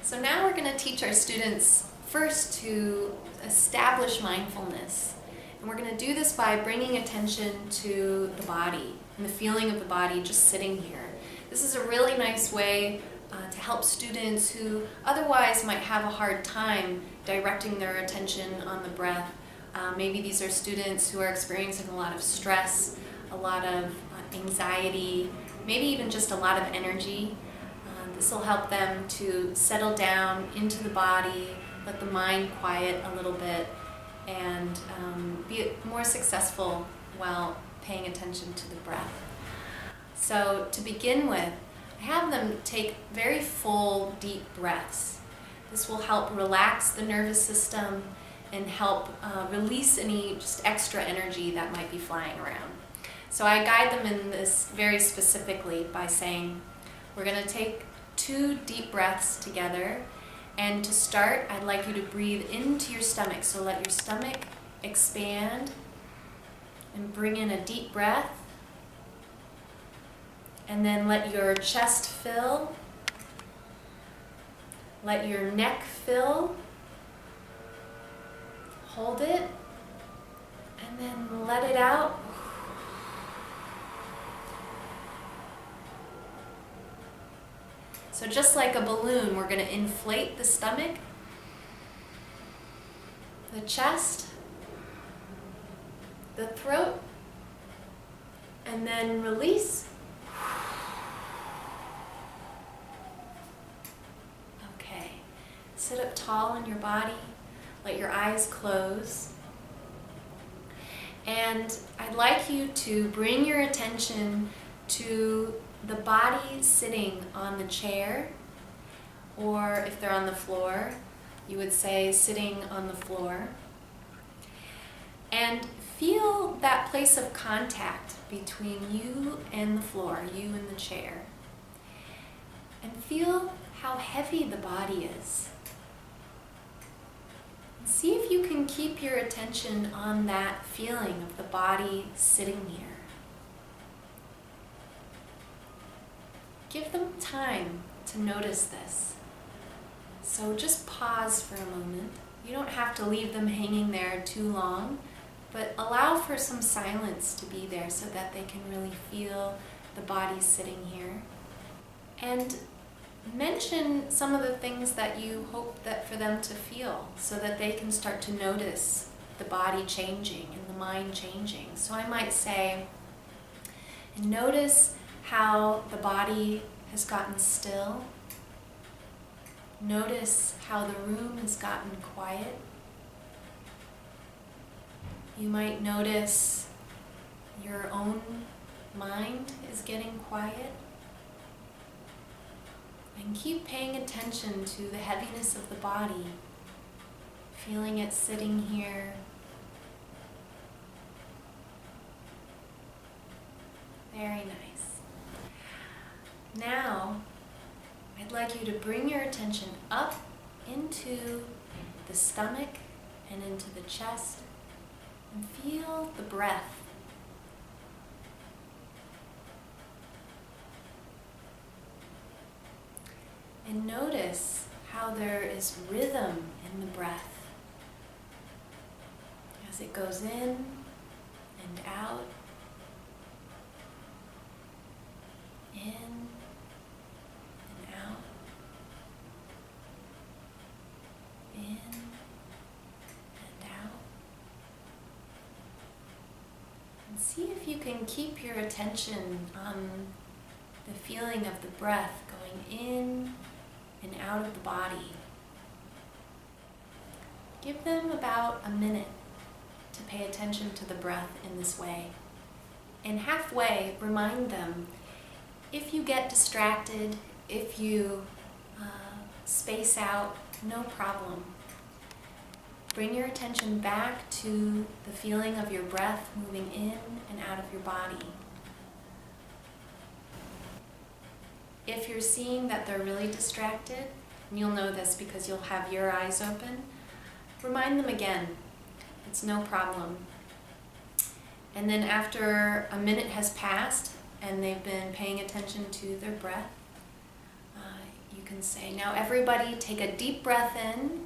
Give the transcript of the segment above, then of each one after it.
So now we're going to teach our students first to establish mindfulness. And we're going to do this by bringing attention to the body and the feeling of the body just sitting here. This is a really nice way to help students who otherwise might have a hard time directing their attention on the breath. Maybe these are students who are experiencing a lot of stress, a lot of anxiety, maybe even just a lot of energy. This will help them to settle down into the body, let the mind quiet a little bit, and be more successful while paying attention to the breath. So to begin with, I have them take very full, deep breaths. This will help relax the nervous system and help release any just extra energy that might be flying around. So I guide them in this very specifically by saying, we're going to take 2 deep breaths together, and to start, I'd like you to breathe into your stomach. So let your stomach expand and bring in a deep breath, and then let your chest fill, let your neck fill, hold it, and then let it out. So just like a balloon, we're going to inflate the stomach, the chest, the throat, and then release. Okay. Sit up tall in your body. Let your eyes close. And I'd like you to bring your attention to the body sitting on the chair, or if they're on the floor, you would say sitting on the floor. And feel that place of contact between you and the floor, you and the chair. And feel how heavy the body is. And see if you can keep your attention on that feeling of the body sitting here. Give them time to notice this. So just pause for a moment. You don't have to leave them hanging there too long, but allow for some silence to be there so that they can really feel the body sitting here. And mention some of the things that you hope that for them to feel so that they can start to notice the body changing and the mind changing. So I might say, and notice how the body has gotten still. Notice how the room has gotten quiet. You might notice your own mind is getting quiet. And keep paying attention to the heaviness of the body, feeling it sitting here. Very nice. Now, I'd like you to bring your attention up into the stomach and into the chest and feel the breath. And notice how there is rhythm in the breath as it goes in and out, in and out, in and out. And see if you can keep your attention on the feeling of the breath going in and out of the body. Give them about a minute to pay attention to the breath in this way. And halfway, remind them, if you get distracted, if you space out, no problem. Bring your attention back to the feeling of your breath moving in and out of your body. If you're seeing that they're really distracted, and you'll know this because you'll have your eyes open, remind them again, it's no problem. And then after a minute has passed and they've been paying attention to their breath, you can say, now everybody take a deep breath in,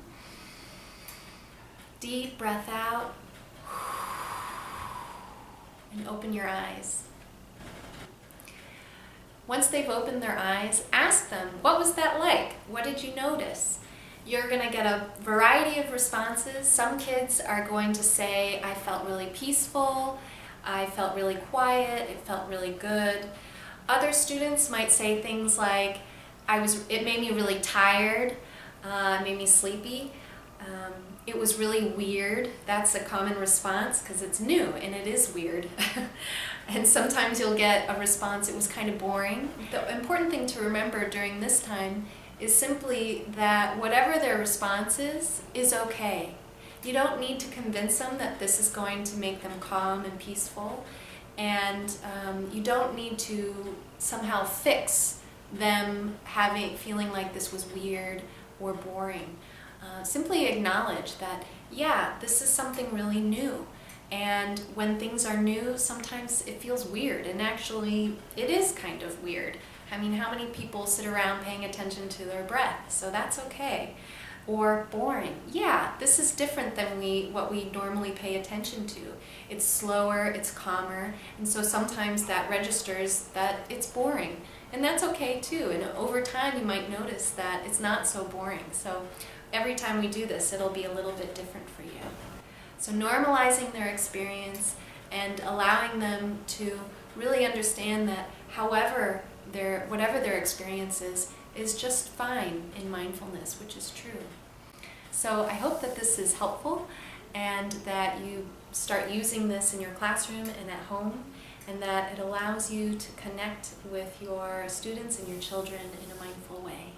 deep breath out, and open your eyes. Once they've opened their eyes, ask them, what was that like? What did you notice? You're going to get a variety of responses. Some kids are going to say, I felt really peaceful, I felt really quiet, it felt really good. Other students might say things like, it made me really tired, it made me sleepy. It was really weird. That's a common response because it's new and it is weird. And sometimes you'll get a response, it was kind of boring. The important thing to remember during this time is simply that whatever their response is okay. You don't need to convince them that this is going to make them calm and peaceful, and you don't need to somehow fix them feeling like this was weird or boring. Simply acknowledge that, yeah, this is something really new. And when things are new, sometimes it feels weird, and actually it is kind of weird. I mean, how many people sit around paying attention to their breath? So that's okay. Or boring. Yeah, this is different than what we normally pay attention to. It's slower, it's calmer, and so sometimes that registers that it's boring. And that's okay too, and over time you might notice that it's not so boring. So every time we do this, it'll be a little bit different for you. So normalizing their experience and allowing them to really understand that whatever their experience is just fine in mindfulness, which is true. So I hope that this is helpful and that you start using this in your classroom and at home, and that it allows you to connect with your students and your children in a mindful way.